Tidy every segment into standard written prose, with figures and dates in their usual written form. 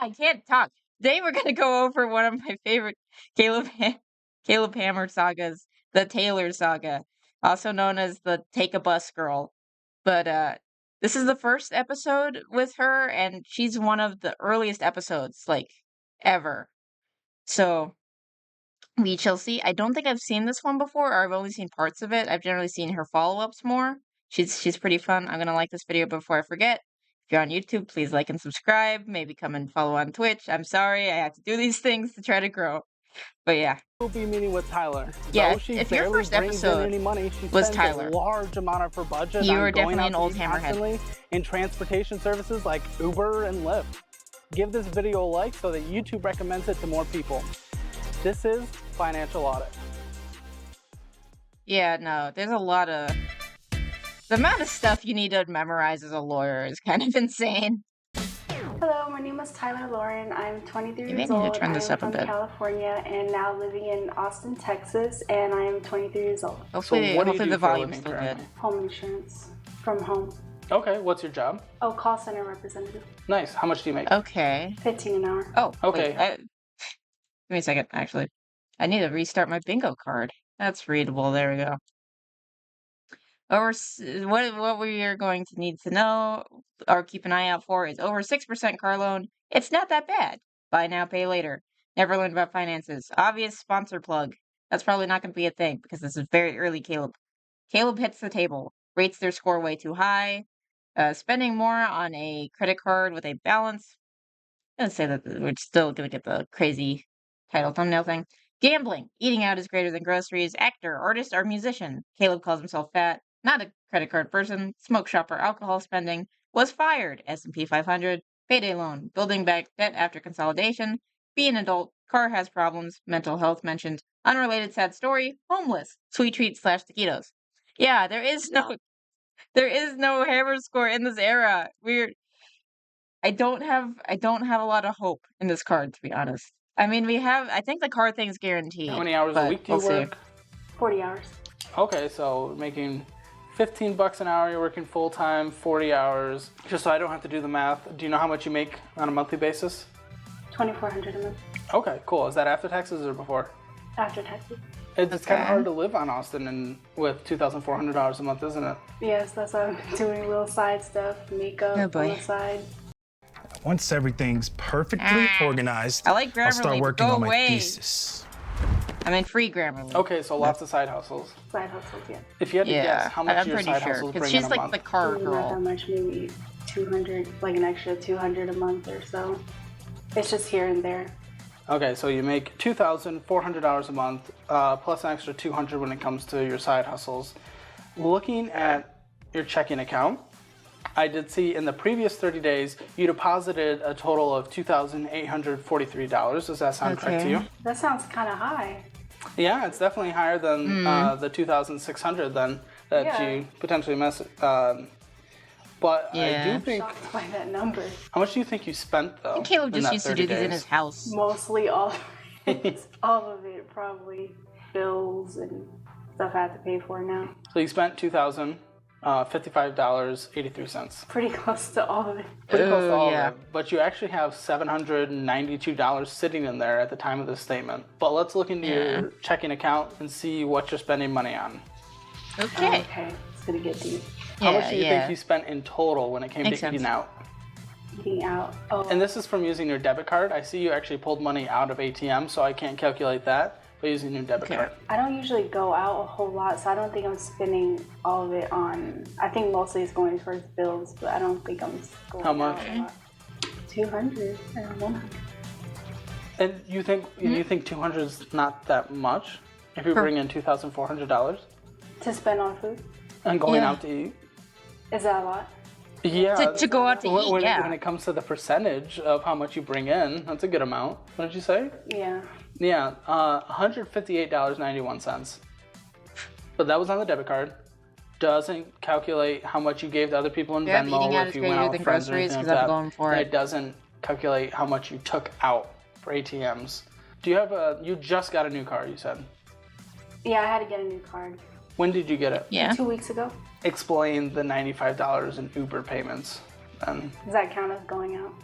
I can't talk. Today we're gonna go over one of my favorite Caleb Hammer sagas, the Taylor saga, also known as the Take a Bus Girl. But this is the first episode with her, and she's one of the earliest episodes, like, ever. So we shall see. I don't think I've seen this one before, or I've only seen parts of it. I've generally seen her follow-ups more. She's pretty fun. I'm gonna like this video before I forget. If you're on YouTube, please like and subscribe. Maybe come and follow on Twitch. I'm sorry, I have to do these things to try to grow. But yeah. We'll be meeting with Tyler. Yeah, Though she if your barely first brings in episode any money, she was spends Tyler, a large amount of her budget you on are going definitely out an to old eat hammerhead. constantly in transportation services like Uber and Lyft. Give this video a like so that YouTube recommends it to more people. This is Financial Audit. Yeah, no, there's a lot of... The amount of stuff you need to memorize as a lawyer is kind of insane. Hello, my name is Tyler Lauren. I'm 23 Maybe years I need old. to turn this I'm up a from bit. California and now living in Austin, Texas, and I am 23 years old. Hopefully, So what do you hopefully do the for a volume's living still good. currently? Home insurance from home. Okay, what's your job? Oh, call center representative. Nice. How much do you make? Okay. 15 an hour. Oh, Okay. wait, give me a second, actually. I need to restart my bingo card. That's readable. There we go. What we are going to need to know or keep an eye out for is over 6% car loan. It's not that bad. Buy now, pay later. Never learned about finances. Obvious sponsor plug. That's probably not going to be a thing because this is very early Caleb. Caleb hits the table. Rates their score way too high. Spending more on a credit card with a balance. I'm going to say that we're still going to get the crazy title thumbnail thing. Gambling. Eating out is greater than groceries. Actor, artist, or musician. Caleb calls himself fat. Not a credit card person. Smoke shop or alcohol spending. Was fired. S&P 500. Payday loan. Building back debt after consolidation. Be an adult. Car has problems. Mental health mentioned. Unrelated sad story. Homeless. Sweet treats / taquitos. Yeah, there is no hammer score in this era. Weird. I don't have a lot of hope in this card, to be honest. I mean, I think the card thing's guaranteed. How many hours a week do you work? 40 hours. Okay, so making 15 bucks an hour, you're working full-time, 40 hours. Just so I don't have to do the math, do you know how much you make on a monthly basis? $2,400 a month. Okay, cool. Is that after taxes or before? After taxes. It's kind of hard to live on Austin and with $2,400 a month, isn't it? Yes, that's why I'm doing little side stuff, makeup on the side. Once everything's perfectly organized, I like Grammarly, I'll start working go on my away. thesis. I mean, free Grammarly. Okay, so lots of side hustles. Side hustles, yeah. If you had to guess, how much I'm your pretty side sure, hustles because bring in she's a like month? the car Not that girl. much, maybe 200, like an extra 200 a month or so. It's just here and there. Okay, so you make $2,400 a month, plus an extra $200 when it comes to your side hustles. Looking at your checking account, I did see in the previous 30 days, you deposited a total of $2,843. Does that sound correct to you? That sounds kind of high. Yeah, it's definitely higher than the $2,600 then that you potentially missed. But I do think... Shocked by that number. How much do you think you spent, though? And Caleb just used to do these in his house. Mostly all of it. All of it, probably. Bills and stuff I have to pay for now. So you spent $2,055.83. Pretty close to all of it. Pretty close to all of it. But you actually have $792 sitting in there at the time of this statement. But let's look into your checking account and see what you're spending money on. Okay. Okay, it's gonna get deep. How much do you think you spent in total when it came to eating out? Eating out. Oh. And this is from using your debit card. I see you actually pulled money out of ATM, so I can't calculate that. But using your debit card. I don't usually go out a whole lot, so I don't think I'm spending all of it on. I think mostly it's going towards bills, but I don't think I'm going How much? out a lot. 200 or 100. And you think 200 is not that much if you bring in $2,400 To spend on food? and going out to eat? Is that a lot? Yeah. To go out to eat, when it comes to the percentage of how much you bring in, that's a good amount. What did you say? Yeah. Yeah, $158.91. But that was on the debit card. Doesn't calculate how much you gave to other people in Venmo if you went out with friends or anything like that. And it doesn't calculate how much you took out for ATMs. You just got a new car, you said? Yeah, I had to get a new card. When did you get it? Yeah. 2 weeks ago. Explain the $95 in Uber payments then. Does that count as going out?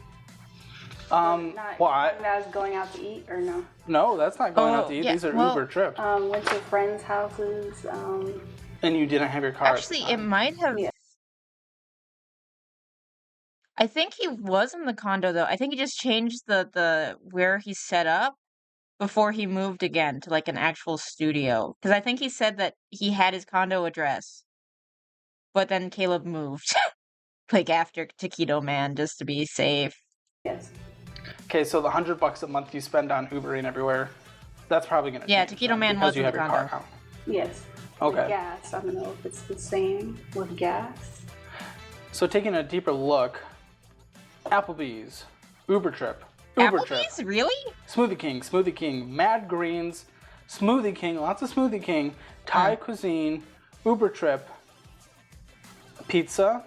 That's going out to eat or no? No, that's not going out to eat. yeah, These are well, Uber trips. Went to friends' houses. And you didn't have your car. Actually, it might have. Yeah. I think he was in the condo though. I think he just changed the where he's set up before he moved again to like an actual studio. Because I think he said that he had his condo address, but then Caleb moved like after Taquito Man just to be safe. Yes. Okay, so the $100 a month you spend on Ubering everywhere, that's probably gonna Yeah, change. Taquito then, Man because was you in have the your car condo. now. Yes. Okay. With gas. I don't know if it's the same with gas. So taking a deeper look, Applebee's, Uber trip, Uber trip, Applebee's? Really? Smoothie King, Mad Greens, Smoothie King, lots of Smoothie King, Thai cuisine, Uber trip, pizza,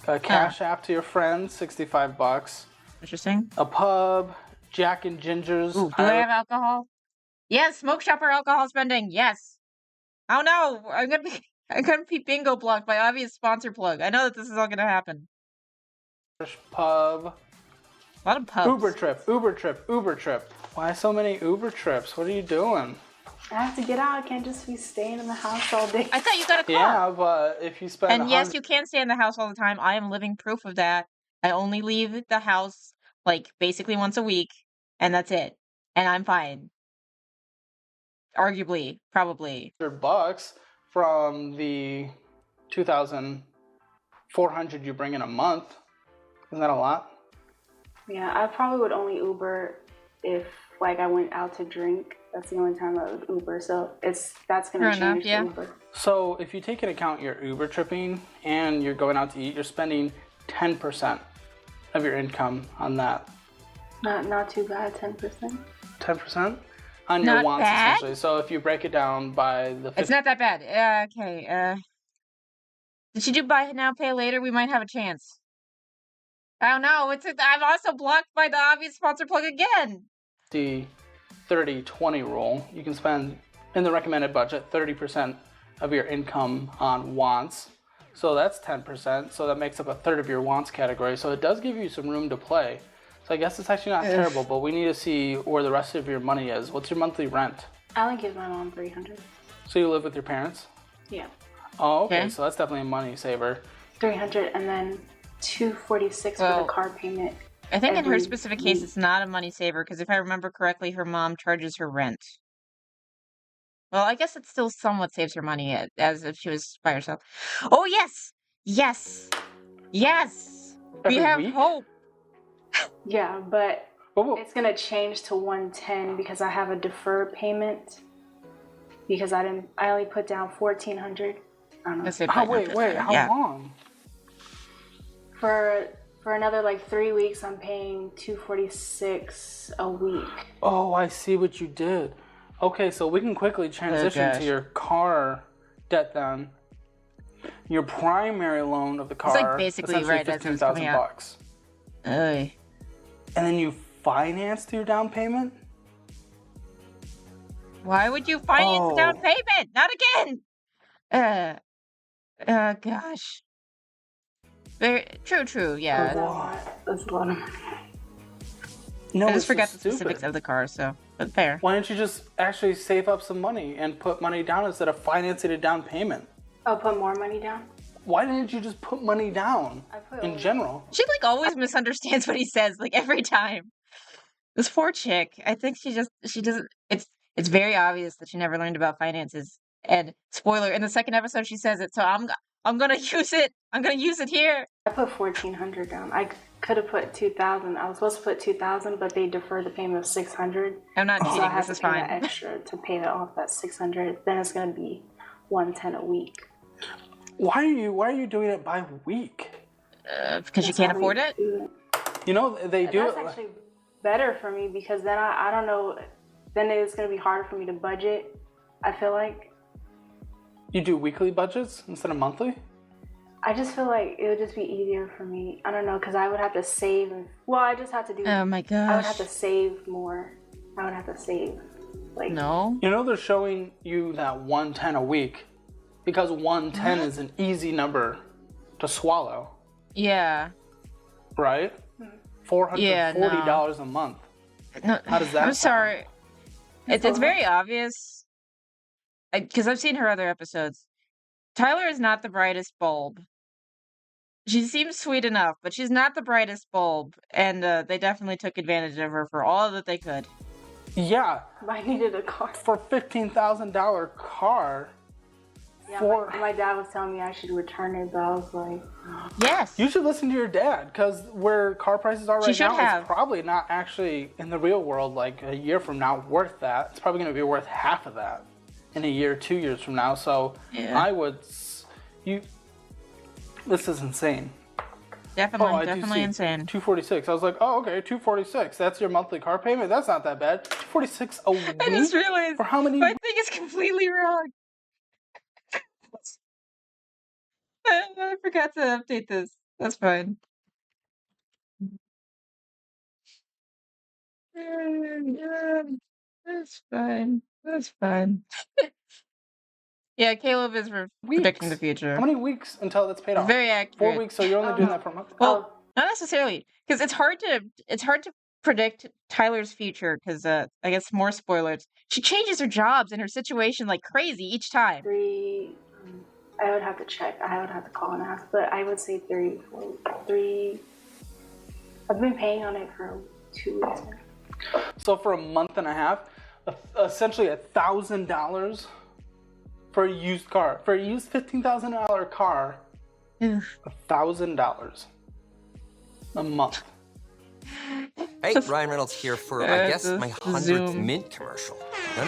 a cash app to your friends, $65, Interesting. a pub, Jack and Ginger's. Ooh, do I have alcohol? Yes, smoke shop or alcohol spending. Yes. Oh no, I'm gonna be bingo blocked by obvious sponsor plug. I know that this is all gonna happen. Pub. A lot of pubs. Uber trip. Why so many Uber trips? What are you doing? I have to get out. I can't just be staying in the house all day. I thought you got a car. Yeah, but if you spend And yes, you can stay in the house all the time. I am living proof of that. I only leave the house like basically once a week, and that's it. And I'm fine. Arguably, probably. $100 from the 2,400 you bring in a month, isn't that a lot? Yeah, I probably would only Uber if like I went out to drink. That's the only time I would Uber. So that's gonna Fair enough, change to yeah. Uber. So if you take into account your Uber tripping and you're going out to eat, you're spending 10% of your income on that. Not too bad, 10%. 10% on your Not wants, bad. essentially. So if you break it down by the It's not that bad. Okay. Did she do buy now, pay later? We might have a chance. Oh no! I'm also blocked by the obvious sponsor plug again. 30-20 rule, you can spend in the recommended budget 30% of your income on wants. So that's 10%. So that makes up a third of your wants category. So it does give you some room to play. So I guess it's actually not terrible, but we need to see where the rest of your money is. What's your monthly rent? I only give my mom $300. So you live with your parents? Yeah, Oh, okay. Okay. So that's definitely a money saver. $300 and then $246 for Well, the car payment. I think in her Every specific case, it's not a money saver because if I remember correctly, her mom charges her rent. Well, I guess it still somewhat saves her money as if she was by herself. Oh yes, yes, yes. We Every have week? hope. Yeah, but Whoa. it's gonna change to 110 because I have a deferred payment. Because I only put down $1,400. I don't know. Let's say Oh, wait, how yeah. long? For another like 3 weeks, I'm paying $246 a week. Oh, I see what you did. Okay, so we can quickly transition to gosh. your car debt then. Your primary loan of the car, like basically essentially right as it was coming out. $15,000. Oy. And then you financed your down payment? Why would you finance down Oh. payment? Not again. Gosh. Very true. Yeah. That's a lot of money. No, I this just forgot is the stupid. specifics of the car, so but fair. Why don't you just actually save up some money and put money down instead of financing a down payment? I'll put more money down. Why didn't you just put money down I put in only- general? She like always misunderstands what he says, like every time. This poor chick. I think she doesn't. It's very obvious that she never learned about finances. And spoiler, in the second episode she says it. So I'm gonna use it. I'm gonna use it here. I put $1,400 down. I could have put $2,000. I was supposed to put $2,000, but they deferred the payment of $600. I'm not So I cheating. have This to is pay that fine. extra to pay that off that $600. Then it's gonna be $110 a week. Why are you doing it by week? Because you That's can't how we afford it. do it. You know, they do That's it. actually better for me because then I don't know. Then it's gonna be harder for me to budget. I feel like You do weekly budgets instead of monthly? I just feel like it would just be easier for me. I don't know because I would have to save. Well, I just have to do. Oh my I would have gosh. to save more. I would have to save. Like No. You know they're showing you that 110 a week because 110 is an easy number to swallow, Yeah. right? $440 a month. No, How does that I'm sound? sorry. It's very obvious because I've seen her other episodes. Tyler is not the brightest bulb. She seems sweet enough, but she's not the brightest bulb, and they definitely took advantage of her for all that they could. Yeah. I needed a car. For $15,000 car. Yeah, For... my dad was telling me I should return it, but I was like, Yes. You should listen to your dad, because where car prices are right now, it's probably not actually, in the real world, like a year from now, worth that. It's probably going to be worth half of that in a year, 2 years from now. So I would... This is insane. Definitely insane. $246. I was like, oh, okay, $246. That's your monthly car payment? That's not that bad. $246 a week? I just realized for how many... my thing is completely wrong. I forgot to update this. That's fine. That's fine. That's fine. Yeah, Caleb is predicting the future. How many weeks until that's paid off? Very accurate. 4 weeks, so you're only doing that for a month? Well, not necessarily, because it's hard to predict Tyler's future, because I guess more spoilers. She changes her jobs and her situation like crazy each time. I would have to check. I would have to call and ask, but I would say 3. I've been paying on it for 2 weeks now. So for a month and a half, essentially $1,000 for a used car. For a used $15,000 car, $1,000 a month. Hey, Ryan Reynolds here for, I guess, my 100th Mint commercial. No.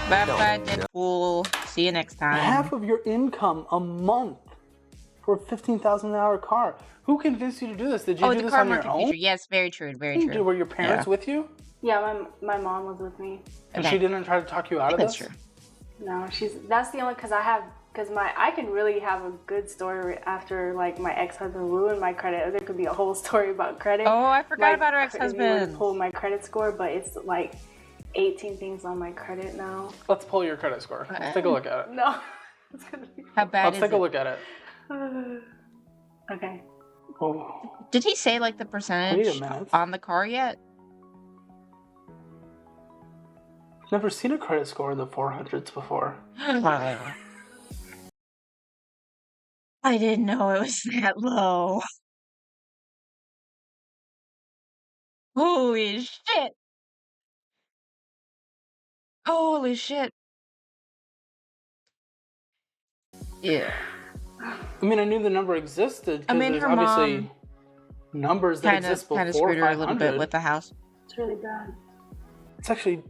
Bye-bye, Deadpool. See you next time. Half of your income a month for a $15,000 car. Who convinced you to do this? Did you do this on your own? Feature. Yes, very true. Very true. Were your parents with you? Yeah, my mom was with me. And she didn't try to talk you out of this? That's true. No, that's the only, because I can really have a good story after like my ex-husband ruined my credit. There could be a whole story about credit. Oh, I forgot about her ex-husband. Pulled my credit score, but it's like 18 things on my credit now. Let's pull your credit score. Let's take a look at it. No. How bad Let's take a look at it. Okay. Oh. Did he say like the percentage on the car yet? I've never seen a credit score in the 400s before. I didn't know it was that low. Holy shit. Holy shit. Yeah. I mean, I knew the number existed. I mean, there's her obviously mom numbers that exist before kind of screwed her a little 500. bit with the house. It's really bad. It's actually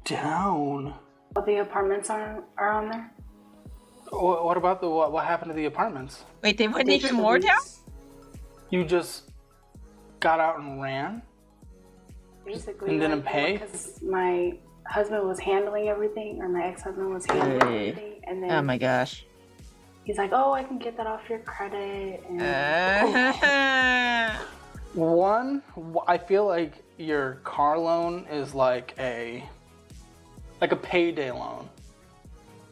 down. But the apartments are on there? What about what happened to the apartments? Wait, they went even more down? You just got out and ran? Basically. And didn't pay? Because my husband was handling everything, or my ex-husband was handling everything, and then oh my gosh. He's like, oh, I can get that off your credit. And One, I feel like your car loan is like a payday loan.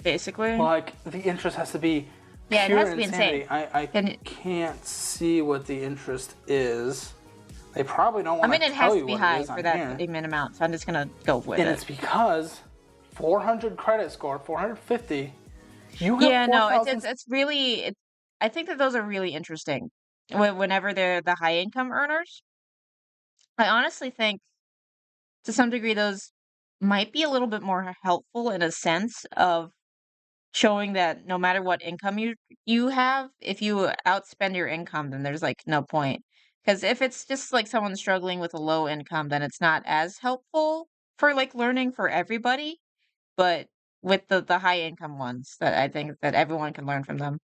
Basically. Like the interest has to be it pure has to be insanity. insane. I can't see what the interest is. They probably don't want to it has tell to you be what high it is for on that here. payment amount, so I'm just gonna go with And it. it's because 400 credit score, 450. You have Yeah, no, 4,000 it's really. I think that those are really interesting. Whenever they're the high income earners, I honestly think, to some degree, those might be a little bit more helpful in a sense of showing that no matter what income you have, if you outspend your income, then there's like no point. Because if it's just like someone struggling with a low income, then it's not as helpful for like learning for everybody. But with the high income ones, that I think that everyone can learn from them.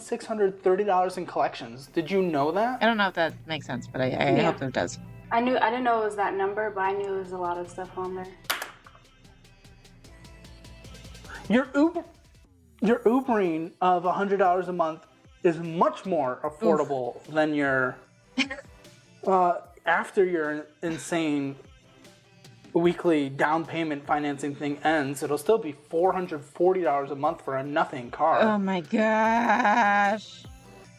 $630 in collections. Did you know that? I don't know if that makes sense, but I hope that it does. I didn't know it was that number, but I knew there was a lot of stuff on there. Your Ubering of $100 a month is much more affordable than your after your insane weekly down payment financing thing ends. It'll still be $440 a month for a nothing car. Oh my gosh.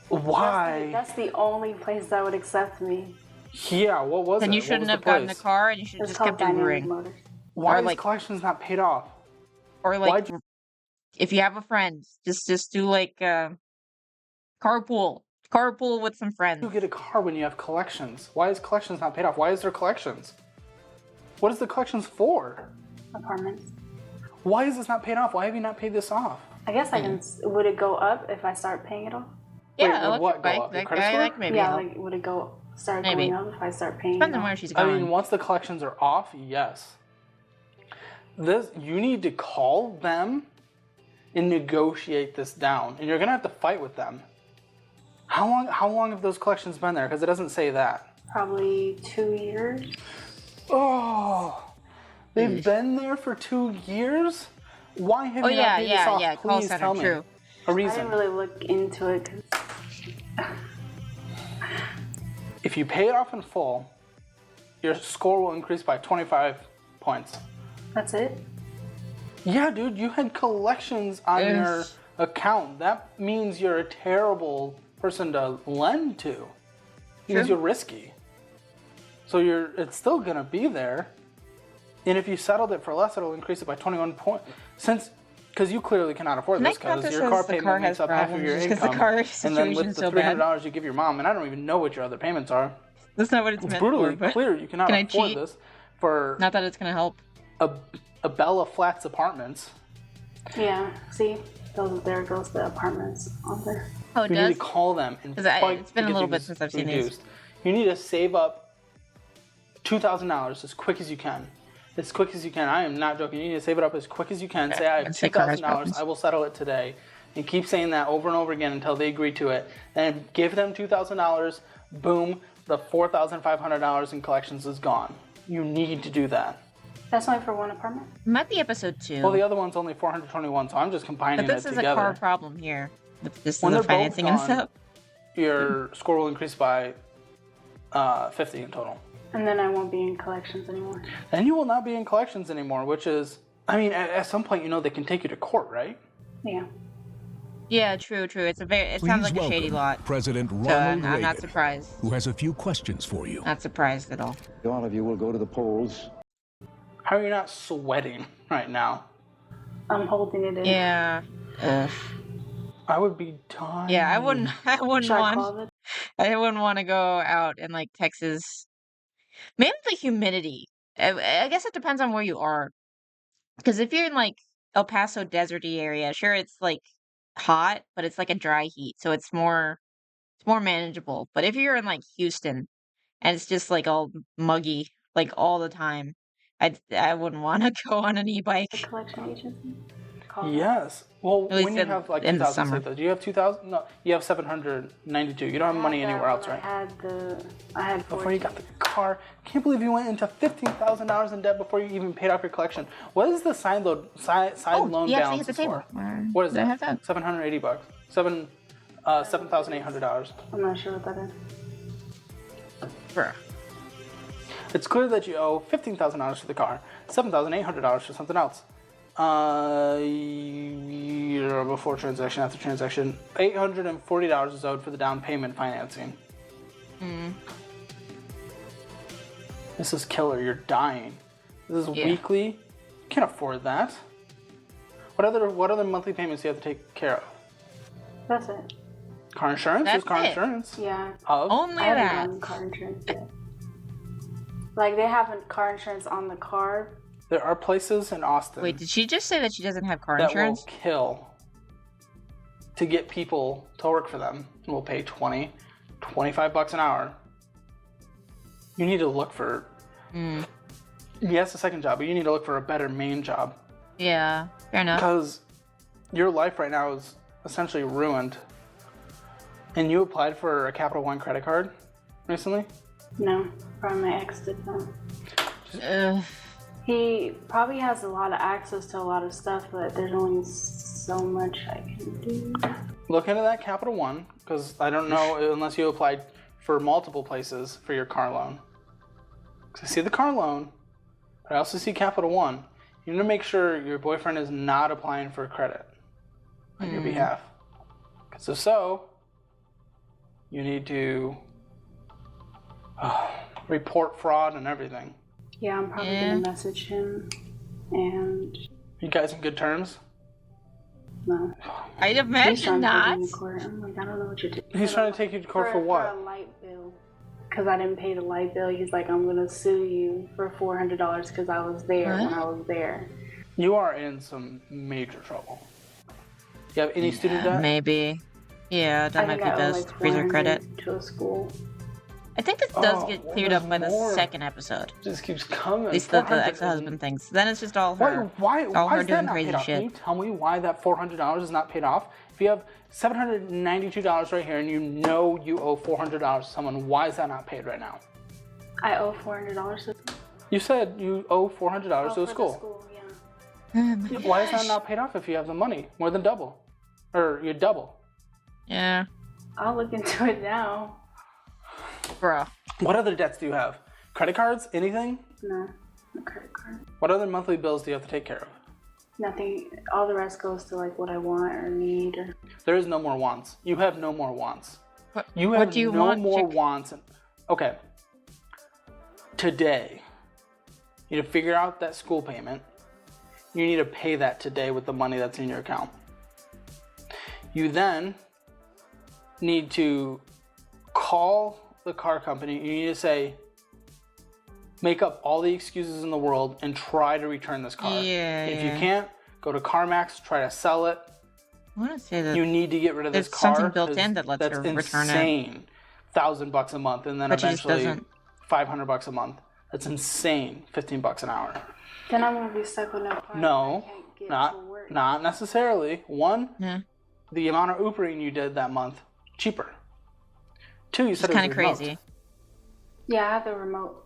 Why? That's the only place that would accept me. Yeah, what was it? Then you What shouldn't was have the gotten the place? car, and you should have It's just called kept Dynamic Ubering. Motors. Why Or is like, collections not paid off? or like, Why'd you if you have a friend, just do like carpool with some friends. get a car when you have collections? Why is collections not paid off? Why is there collections? What is the collections for? Apartments. Why is this not paid off? Why have you not paid this off? I guess I can. Would it go up if I start paying it off? Wait, Yeah, would what electric go bike. up? Your That credit guy, score? that maybe Yeah, help. like would it start Maybe. going up if I start paying Depends it on off? where she's I going. mean, once the collections are off, yes. You need to call them and negotiate this down, and you're gonna have to fight with them. How long have those collections been there? Because it doesn't say that. Probably 2 years. Oh, they've been there for 2 years. Why have you not paid this off? call Please center, tell me true. a I reason. didn't really look into it. If you pay it off in full, your score will increase by 25 points. That's it. Yeah, dude, you had collections on your account. That means you're a terrible person to lend to. Because you're risky. So it's still gonna be there. And if you settled it for less, it'll increase it by 21 points. Because you clearly cannot afford this, because your car payment makes up half of your income. And then with the $300 you give your mom, and I don't even know what your other payments are. That's not what it's It's meant brutally for. But clear you cannot can I afford cheat? this for Not that it's gonna help. a Bella Flats Apartments. Yeah. See, there goes the apartments on there. Oh, it You does. need to call them and 'Cause fight it's been to a get little bit these since I've seen these. reduced. You need to save up $2,000 as quick as you can. As quick as you can. I am not joking. You need to save it up as quick as you can. Say, I have I'd say car has $2,000. problems. I will settle it today. And keep saying that over and over again until they agree to it. And give them $2,000. Boom. The $4,500 in collections is gone. You need to do that. That's only for one apartment. Might be episode 2. Well, the other one's only 421, so I'm just combining but this it is together. a car problem here. This When is they're the both financing and gone, stuff. Your score will increase by 50 in total. And then I won't be in collections anymore. Then you will not be in collections anymore, which is, I mean, at some point, they can take you to court, right? Yeah. Yeah, true. It sounds like a shady lot. President So Ronald I'm not Reagan, surprised. who has a few questions for you. Not surprised at all. All of you will go to the polls. How are you not sweating right now? I'm holding it in. Yeah. Ugh. I would be dying. Yeah, I wouldn't Should I call want. it? I wouldn't want to go out in like Texas. Maybe the humidity. I guess it depends on where you are. Because if you're in like El Paso deserty area, sure it's like hot, but it's like a dry heat, so it's more manageable. But if you're in like Houston and it's just like all muggy like all the time, I wouldn't want to go on an The e-bike. collection agency? Call it. Yes. Well, At least when you have like in the 2,000, summer. say that. Do you have 2,000? No, you have 792. You don't have money anywhere else, right? I had Before you got the car. Can't believe you went into $15,000 in debt before you even paid off your collection. What is the side loan You actually balance hit the table. for? What is Did I have that? that? $780. $7,800. I'm not sure what that is. Bruh. It's clear that you owe $15,000 for the car, $7,800 for something else. Before transaction, after transaction, $840 is owed for the down payment financing. This is killer. You're dying. This is Yeah. weekly. You can't afford that. What other monthly payments do you have to take care of? That's it. Car insurance? That's There's car it. insurance. Yeah. Of? Only I haven't that. done car insurance yet. Like, they have car insurance on the car. There are places in Austin Wait, did she just say that she doesn't have car that insurance? will kill to get people to work for them. And will pay 20, 25 bucks an hour. You need to look for, yes, a second job, but you need to look for a better main job. Yeah, fair enough. Because your life right now is essentially ruined. And you applied for a Capital One credit card recently? No, probably my ex did that. Ugh. He probably has a lot of access to a lot of stuff, but there's only so much I can do. Look into that Capital One, because I don't know unless you applied for multiple places for your car loan. Because I see the car loan, but I also see Capital One. You need to make sure your boyfriend is not applying for credit on your behalf. Because if so, you need to report fraud and everything. Yeah, I'm probably gonna message him, and You guys in good terms? no. I'd He's imagine trying to take not. me to court. I'm like, I don't know what you're doing. He's trying to take you to court for For what? a light bill. Because I didn't pay the light bill. He's like, I'm gonna sue you for $400 because I was there when I was there. You are in some major trouble. You have any student debt? Maybe. Yeah, that I might think be I owe best. like Freezer 400 credit. to a school. I think this does Oh, get well, cleared up by there's the more. second episode. Just keeps coming. At least the 400 ex-husband things. Then it's just all her. Why all her her is doing that not crazy paid off? shit. Can you tell me why that $400 is not paid off? If you have $792 right here and you know you owe $400 to someone, why is that not paid right now? I owe $400 to You said you owe $400 to for a the school. school, yeah. Oh my Why is that gosh. not paid off if you have the money? More than double. Or you double. Yeah, I'll look into it now. bro. What other debts do you have? Credit cards? Anything? No, no credit card. What other monthly bills do you have to take care of? Nothing. All the rest goes to like what I want or need. Or There is no more wants. You have no more wants. What, You have what do you no want? more Chick? wants. Okay. Today, you need to figure out that school payment. You need to pay that today with the money that's in your account. You then need to call the car company. You need to say, make up all the excuses in the world and try to return this car. Yeah, If yeah. you can't, go to CarMax, try to sell it. I want to say that You need to get rid of this there's car. something built 'cause in that lets that's her return it. insane. $1,000 a month, and then But she just eventually doesn't. $500 a month. That's insane. $15 an hour. then I'm gonna be stuck with no car. No, I can't get to work. not necessarily. One, Yeah. the amount of Ubering you did that month, cheaper. Two, you It's said it kind was of remote. crazy. Yeah, I have the remote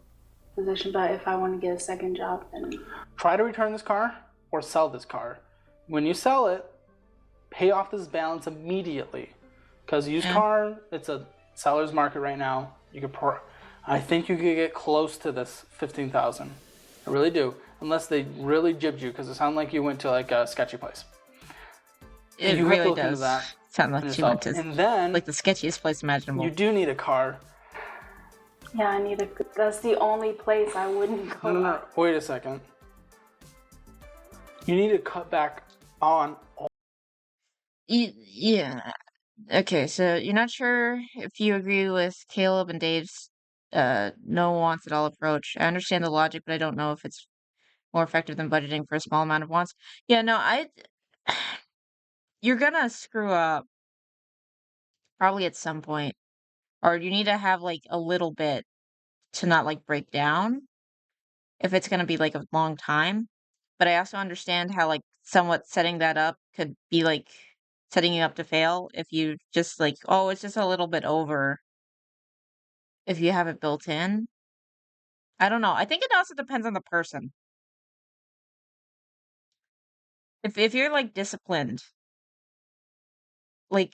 position, but if I want to get a second job, then Try to return this car or sell this car. When you sell it, pay off this balance immediately. Because used car, it's a seller's market right now. You could I think you could get close to this 15,000. I really do, unless they really jibbed you, because it sounded like you went to like a sketchy place. It You have to really look into does that sound like she went to and then like the sketchiest place imaginable. you do need a car. yeah, I need a. That's the only place I wouldn't go. No. Wait a second. You need to cut back on. Yeah. Okay, so you're not sure if you agree with Caleb and Dave's no wants at all approach. I understand the logic, but I don't know if it's more effective than budgeting for a small amount of wants. Yeah, no, you're gonna screw up probably at some point, or you need to have like a little bit to not like break down if it's gonna be like a long time. But I also understand how like somewhat setting that up could be like setting you up to fail if you just like, oh, it's just a little bit over if you have it built in. I don't know. I think it also depends on the person. If you're like disciplined, like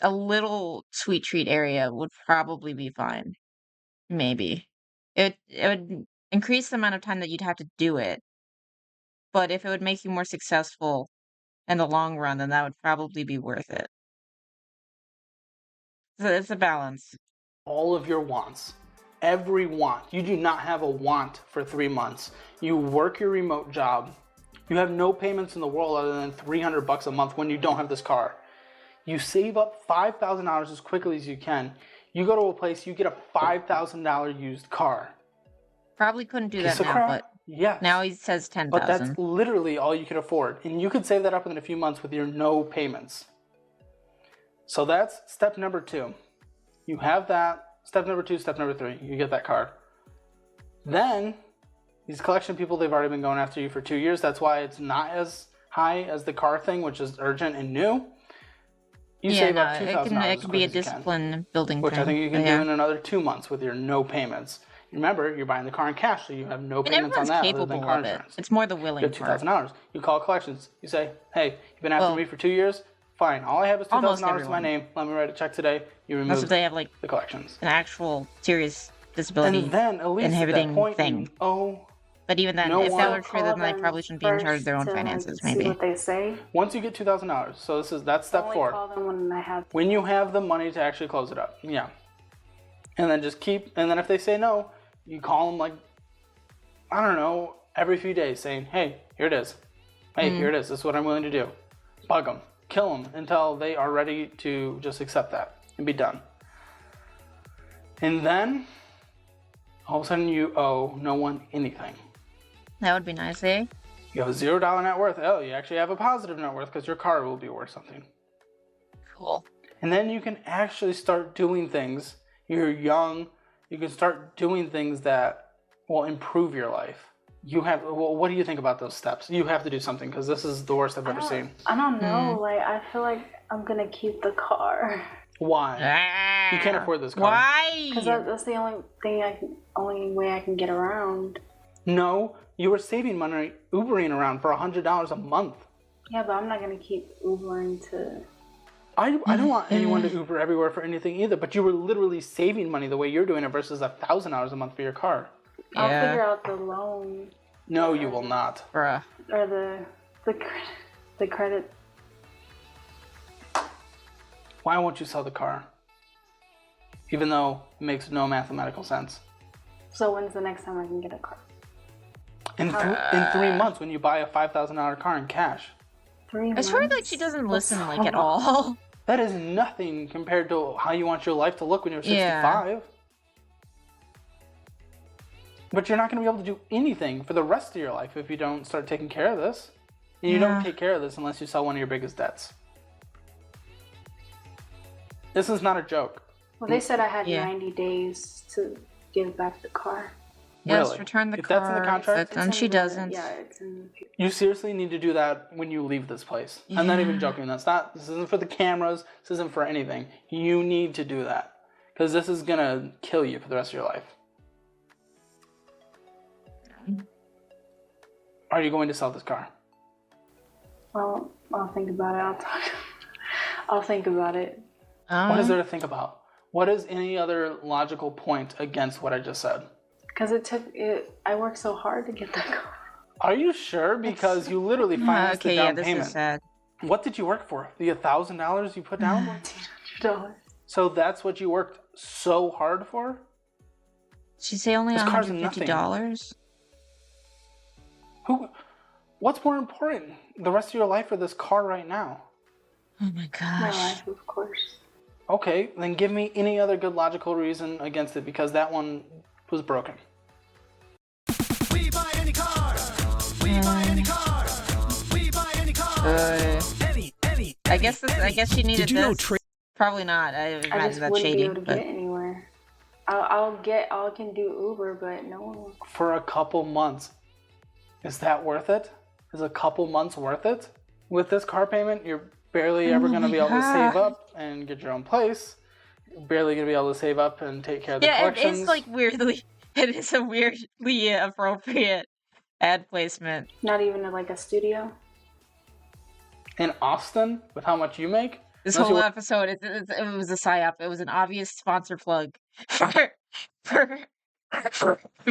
a little sweet treat area would probably be fine. Maybe. It would increase the amount of time that you'd have to do it. But if it would make you more successful in the long run, then that would probably be worth it. So it's a balance. All of your wants. Every want. You do not have a want for 3 months. You work your remote job. You have no payments in the world other than $300 a month when you don't have this car. You save up $5,000 as quickly as you can. You go to a place, you get a $5,000 used car. Probably couldn't do Piece that of now, crap. but Yes. now he says But that's 10,000. literally all you can afford. And you could save that up within a few months with your no payments. So that's step number 2. You have that. Step number 2, step number 3, you get that car. Then, these collection people, they've already been going after you for 2 years. That's why it's not as high as the car thing, which is urgent and new. You Yeah, save no, up $2,000 it can be a discipline building which thing. I think you can yeah. do in another 2 months with your no payments. Remember, you're buying the car in cash, so you have no And payments on everyone's that other capable than car of it. insurance. It's more the You willing have part. $2,000. You call collections. You say, hey, you've been after Well, me for 2 years? Fine. All I have is almost $2,000 to my everyone. name. Let me write a check today. You Unless remove if they have like the collections. an actual serious disability And then, at least at that inhibiting point, thing. you owe. But even then, no if that one- were true, then they probably shouldn't be in charge of their own finances, See maybe. what they say. Once you get $2,000, so that's step Only 4. call them when I have. When you have the money to actually close it up. Yeah. And then and then if they say no, you call them like, I don't know, every few days saying, hey, here it is. Hey, here it is. This is what I'm willing to do. Bug them. Kill them until they are ready to just accept that and be done. And then, all of a sudden you owe no one anything. That would be nice, eh? You have a $0 net worth. Oh, you actually have a positive net worth because your car will be worth something. Cool. And then you can actually start doing things. You're young. You can start doing things that will improve your life. What do you think about those steps? You have to do something because this is the worst I've ever seen. I don't know. Like, I feel like I'm gonna keep the car. Why? You can't afford this car. Why? Because that's the only way I can get around. No, you were saving money Ubering around for $100 a month. Yeah, but I'm not gonna keep Ubering to. I don't want anyone to Uber everywhere for anything either, but you were literally saving money the way you're doing it versus $1,000 a month for your car. I'll figure out the loan. No, you will not. Bruh. Or the credit. Why won't you sell the car? Even though it makes no mathematical sense. So when's the next time I can get a car? In 3 months when you buy a $5,000 car in cash. 3 months? I swear like she doesn't listen like at all. That is nothing compared to how you want your life to look when you're 65. Yeah. But you're not going to be able to do anything for the rest of your life if you don't start taking care of this. And you don't take care of this unless you sell one of your biggest debts. This is not a joke. Well, they said I had 90 days to give back the car. Yes, Really? return the If car. that's in the contract? And she doesn't. Yeah, it's in the. You seriously need to do that when you leave this place. I'm not even joking. This isn't for the cameras. This isn't for anything. You need to do that. Because this is going to kill you for the rest of your life. Are you going to sell this car? Well, I'll think about it. I'll think about it. What is there to think about? What is any other logical point against what I just said? Because I worked so hard to get that car. Are you sure? Because you literally financed the down this payment. is sad. What did you work for? The $1,000 you put down? $1,400. So that's what you worked so hard for? She say only This car's nothing. $150? What's more important? The rest of your life or this car right now? Oh my gosh. My life, of course. Okay, then give me any other good logical reason against it because that one was broken. We buy any car. We buy any car. We buy any car. Any. I guess she needed Did you know this. Probably not. I I imagine just that's wouldn't shady. be able to But get anywhere. I can do Uber, but no one will. For a couple months. Is that worth it? Is a couple months worth it? With this car payment, you're barely ever going to be able to save up and get your own place. You're barely going to be able to save up and take care of the collections. it's like weirdly. It is a weirdly appropriate ad placement. Not even like a studio. In Austin, with how much you make? This Unless whole you- episode, it was a psyop. It was an obvious sponsor plug for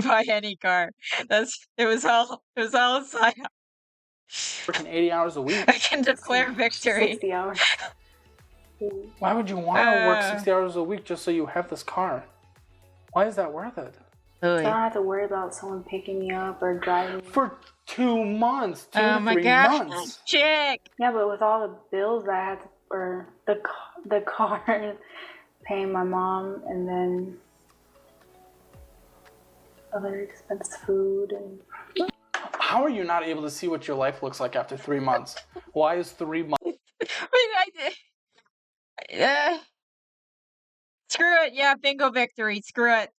buy any car. It was all a psyop. Working 80 hours a week. I can declare victory. 60 hours. Why would you want to work 60 hours a week just so you have this car? Why is that worth it? So I don't have to worry about someone picking me up or driving me. For 2 months, 2 Oh to my 3 gosh, months. chick! Yeah, but with all the bills that I had to, or the car, paying my mom, and then other expensive food and. How are you not able to see what your life looks like after 3 months? Why is 3 months? Screw it. Yeah, bingo victory. Screw it.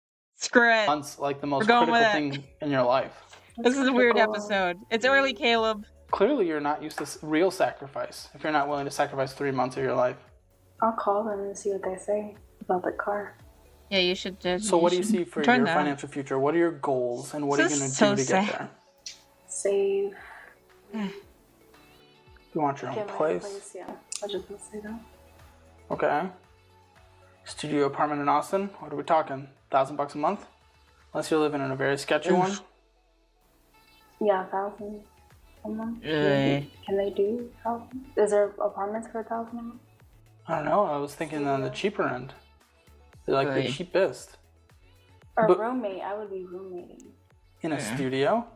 Months like the most We're going critical with thing in your life. This is a weird episode. It's early, Caleb. Clearly, you're not used to real sacrifice if you're not willing to sacrifice 3 months of your life. I'll call them and see what they say about the car. Yeah, you should. So, what do you see for your financial future? What are your goals, and what are you going to do to get there? Save. You want your own Get my place? Yeah, I just want to say that. Okay. Studio apartment in Austin. What are we talking? $1,000 a month? Unless you're living in a very sketchy one. Yeah, 1,000 a month. Really? Can they do 1,000? Is there apartments for 1,000 a month? I don't know. I was thinking on the cheaper end. They're like the Good. cheapest. Or But- roommate. I would be roommating. In a Yeah. studio?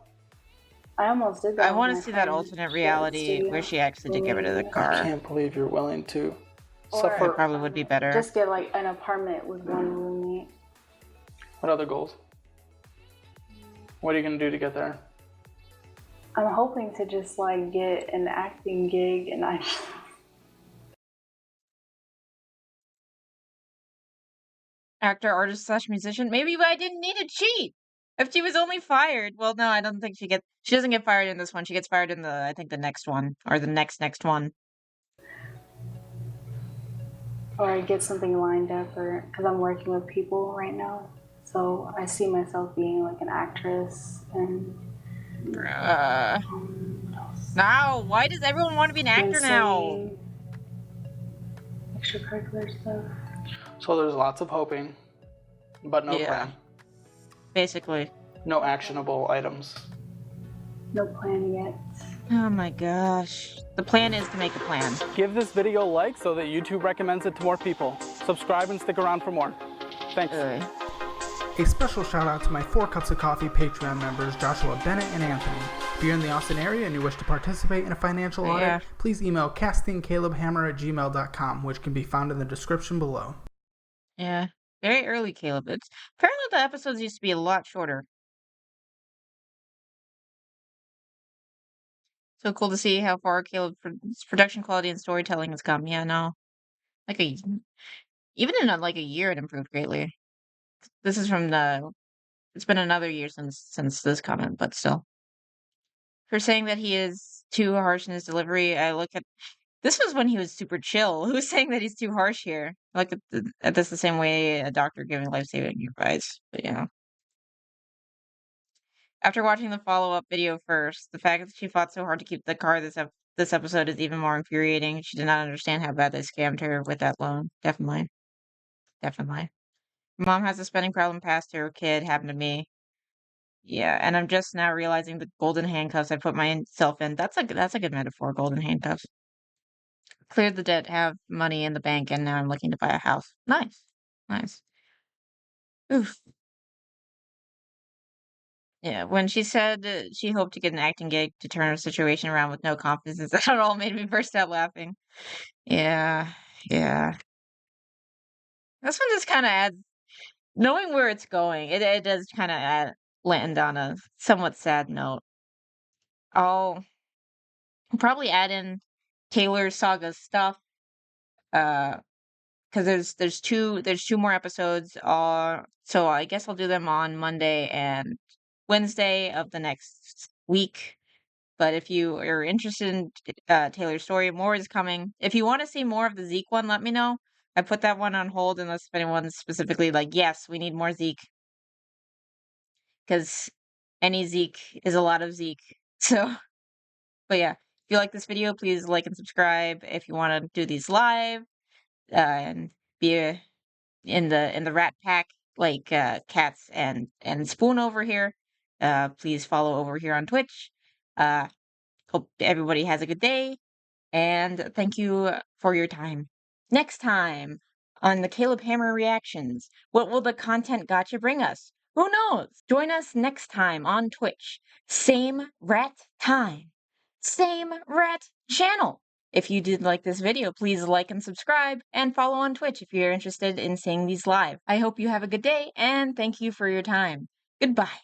I almost did that. I with want my to see that friend. alternate She got the reality studio. where she actually did get rid of the Roommating. I car. can't believe you're willing to Or- It suffer. probably would be better. Just get like an apartment with one roommate. What other goals? What are you gonna do to get there? I'm hoping to just like get an acting gig, and I. Actor, artist / musician. Maybe I didn't need to cheat. If she was only fired, well, no, I don't think she doesn't get fired in this one. She gets fired in I think the next one or the next one. Or get something lined up, or because I'm working with people right now, so I see myself being like an actress and. What else? Now, why does everyone want to be an actor And now? singing, extracurricular stuff. So there's lots of hoping, but no Yeah. plan. Basically. No actionable items. No plan yet. Oh my gosh. The plan is to make a plan. Give this video a like so that YouTube recommends it to more people. Subscribe and stick around for more. Thanks. A special shout out to my 4 Cups of Coffee Patreon members, Joshua Bennett and Anthony. If you're in the Austin area and you wish to participate in a financial audit, please email castingcalebhammer@gmail.com, which can be found in the description below. Yeah. Very early, Caleb. Apparently the episodes used to be a lot shorter. So cool to see how far Caleb's production quality and storytelling has come. Yeah, no. Even in like a year it improved greatly. This is from it's been another year since this comment, but still. For saying that he is too harsh in his delivery, this was when he was super chill. Who's saying that he's too harsh here? I look at this the same way a doctor giving life-saving advice. But yeah. After watching the follow-up video first, the fact that she fought so hard to keep the car this episode is even more infuriating. She did not understand how bad they scammed her with that loan. Definitely. Mom has a spending problem past her kid, happened to me. Yeah, and I'm just now realizing the golden handcuffs I put myself in. That's a good metaphor, golden handcuffs. Cleared the debt, have money in the bank, and now I'm looking to buy a house. Nice. Oof. Yeah, when she said she hoped to get an acting gig to turn her situation around with no confidence, that all made me burst out laughing. Yeah. This one just kind of adds, knowing where it's going, it does kind of land on a somewhat sad note. I'll probably add in Taylor Saga stuff, because there's two more episodes. So I guess I'll do them on Monday and Wednesday of the next week. But if you are interested in Taylor's story, more is coming. If you want to see more of the Zeke one, let me know. I put that one on hold unless anyone's specifically like, yes, we need more Zeke. Because any Zeke is a lot of Zeke. So, but yeah, if you like this video, please like and subscribe. If you want to do these live and be in the rat pack like Cats and Spoon over here, please follow over here on Twitch. Hope everybody has a good day, and thank you for your time. Next time on the Caleb Hammer Reactions, what will the content gotcha bring us? Who knows? Join us next time on Twitch. Same rat time. Same rat channel. If you did like this video, please like and subscribe, and follow on Twitch if you're interested in seeing these live. I hope you have a good day, and thank you for your time. Goodbye.